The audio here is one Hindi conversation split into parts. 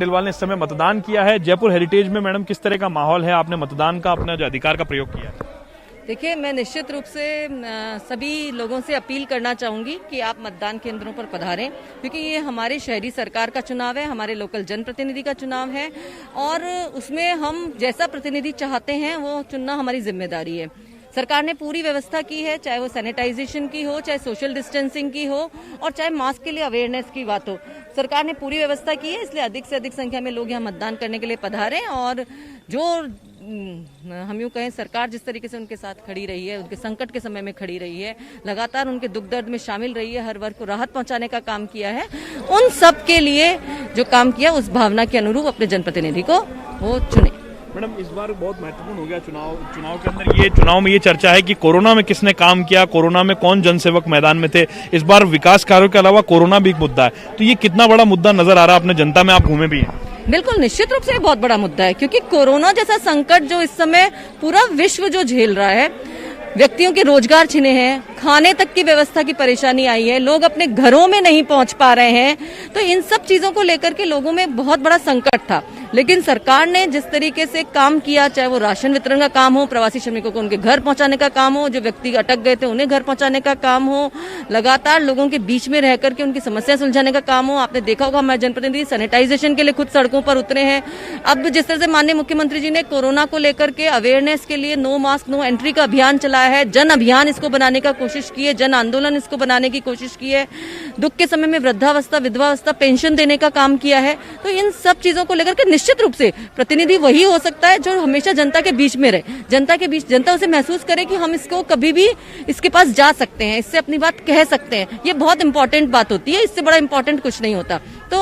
खंडेलवाल ने इस समय मतदान किया है। जयपुर हेरिटेज में मैडम किस तरह का माहौल है? आपने मतदान का अपने अधिकार का प्रयोग किया है। देखिए, मैं निश्चित रूप से सभी लोगों से अपील करना चाहूंगी कि आप मतदान केंद्रों पर पधारें, क्योंकि ये हमारे शहरी सरकार का चुनाव है, हमारे लोकल जनप्रतिनिधि का चुनाव है और उसमें हम जैसा प्रतिनिधि चाहते हैं वो चुनना हमारी जिम्मेदारी है। सरकार ने पूरी व्यवस्था की है, चाहे वो सैनिटाइजेशन की हो, चाहे सोशल डिस्टेंसिंग की हो और चाहे मास्क के लिए अवेयरनेस की बात हो। सरकार ने पूरी व्यवस्था की है, इसलिए अधिक से अधिक संख्या में लोग यहाँ मतदान करने के लिए पधारें और जो हम यूँ कहें, सरकार जिस तरीके से उनके साथ खड़ी रही है, उनके संकट के समय में खड़ी रही है, लगातार उनके दुख दर्द में शामिल रही है, हर वर्ग को राहत पहुंचाने का काम किया है, उन सब के लिए जो काम किया उस भावना के अनुरूप अपने जनप्रतिनिधि को वो चुने। मैडम, इस बार बहुत महत्वपूर्ण हो गया चुनाव के अंदर। चुनाव में ये चर्चा है कि कोरोना में किसने काम किया, कोरोना में कौन जनसेवक मैदान में थे। इस बार विकास कार्यों के अलावा कोरोना भी एक मुद्दा है, तो ये कितना बड़ा मुद्दा नजर आ रहा है अपने जनता में? आप घूमे भी हैं। बिल्कुल, निश्चित रूप से बहुत बड़ा मुद्दा है, क्योंकि कोरोना जैसा संकट जो इस समय पूरा विश्व जो झेल रहा है, व्यक्तियों के रोजगार छिने हैं, खाने तक की व्यवस्था की परेशानी आई है, लोग अपने घरों में नहीं पहुंच पा रहे हैं, तो इन सब चीजों को लेकर के लोगों में बहुत बड़ा संकट था। लेकिन सरकार ने जिस तरीके से काम किया, चाहे वो राशन वितरण का काम हो, प्रवासी श्रमिकों को उनके घर पहुंचाने का काम हो, जो व्यक्ति अटक गए थे उन्हें घर पहुंचाने का काम हो, लगातार लोगों के बीच में रह करके उनकी समस्या सुलझाने का काम हो। आपने देखा होगा, हमारे जनप्रतिनिधि सैनिटाइजेशन के लिए खुद सड़कों पर उतरे हैं। अब जिस तरह से माननीय मुख्यमंत्री जी ने कोरोना को लेकर के अवेयरनेस के लिए नो मास्क नो एंट्री का अभियान चलाया है, जन अभियान इसको बनाने का कोशिश की है, जन आंदोलन इसको बनाने की कोशिश की है, दुख के समय में वृद्धावस्था विधवावस्था पेंशन देने का काम किया है। तो इन सब चीजों को लेकर के निश्चित रूप से प्रतिनिधि वही हो सकता है जो हमेशा जनता के बीच में रहे, जनता के बीच, जनता उसे महसूस करे कि हम इसको कभी भी इसके पास जा सकते हैं, इससे अपनी बात कह सकते हैं। ये बहुत इंपॉर्टेंट बात होती है, इससे बड़ा इंपॉर्टेंट कुछ नहीं होता। तो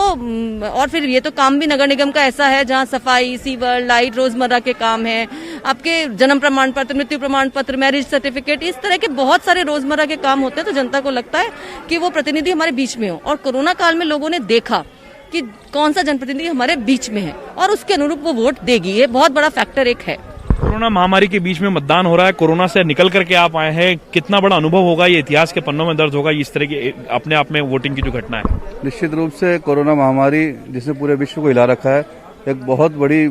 और फिर ये तो काम भी नगर निगम का ऐसा है जहां सफाई, सीवर, लाइट, रोजमर्रा के काम है, आपके जन्म प्रमाण पत्र, मृत्यु प्रमाण पत्र, मैरिज सर्टिफिकेट, इस तरह के बहुत सारे रोजमर्रा के काम होते हैं। तो जनता को लगता है कि वो प्रतिनिधि हमारे बीच में हो, और कोरोना काल में लोगों ने देखा कि कौन सा जनप्रतिनिधि हमारे बीच में है और उसके अनुरूप वो वोट देगी। ये बहुत बड़ा फैक्टर एक है। कोरोना महामारी के बीच में मतदान हो रहा है, कोरोना से निकल करके आप आए हैं, कितना बड़ा अनुभव होगा, ये इतिहास के पन्नों में दर्ज होगा इस तरह की अपने आप में वोटिंग की जो घटना है? निश्चित रूप से कोरोना महामारी जिसने पूरे विश्व को हिला रखा है, एक बहुत बड़ी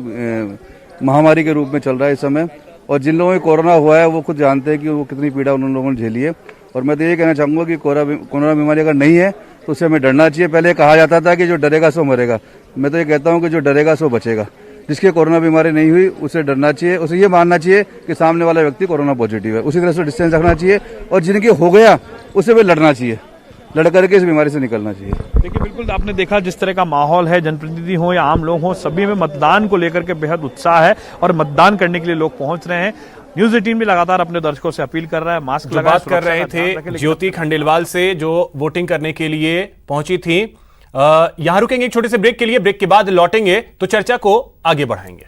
महामारी के रूप में चल रहा है इस समय, और जिन लोगों को कोरोना हुआ है वो खुद जानते हैं कि वो कितनी पीड़ा उन लोगों ने झेली है। और मैं तो ये कहना चाहूंगा कि कोरोना बीमारी अगर नहीं है तो उससे हमें डरना चाहिए। पहले कहा जाता था कि जो डरेगा सो मरेगा, मैं तो ये कहता हूं कि जो डरेगा सो बचेगा। जिसके कोरोना बीमारी नहीं हुई उसे डरना चाहिए, उसे ये मानना चाहिए कि सामने वाला व्यक्ति कोरोना पॉजिटिव है, उसी तरह से डिस्टेंस रखना चाहिए, और जिनके हो गया उसे भी लड़ना चाहिए, लड़ करके इस बीमारी से निकलना चाहिए। देखिए, बिल्कुल आपने देखा जिस तरह का माहौल है, जनप्रतिनिधि हो या आम लोग हो, सभी में मतदान को लेकर के बेहद उत्साह है और मतदान करने के लिए लोग पहुंच रहे हैं। न्यूज़ 18 भी लगातार अपने दर्शकों से अपील कर रहा है, मास्क लगाएं। बात कर रहे थे ज्योति खंडेलवाल से जो वोटिंग करने के लिए पहुंची थी। यहां रुकेंगे एक छोटे से ब्रेक के लिए, ब्रेक के बाद लौटेंगे तो चर्चा को आगे बढ़ाएंगे।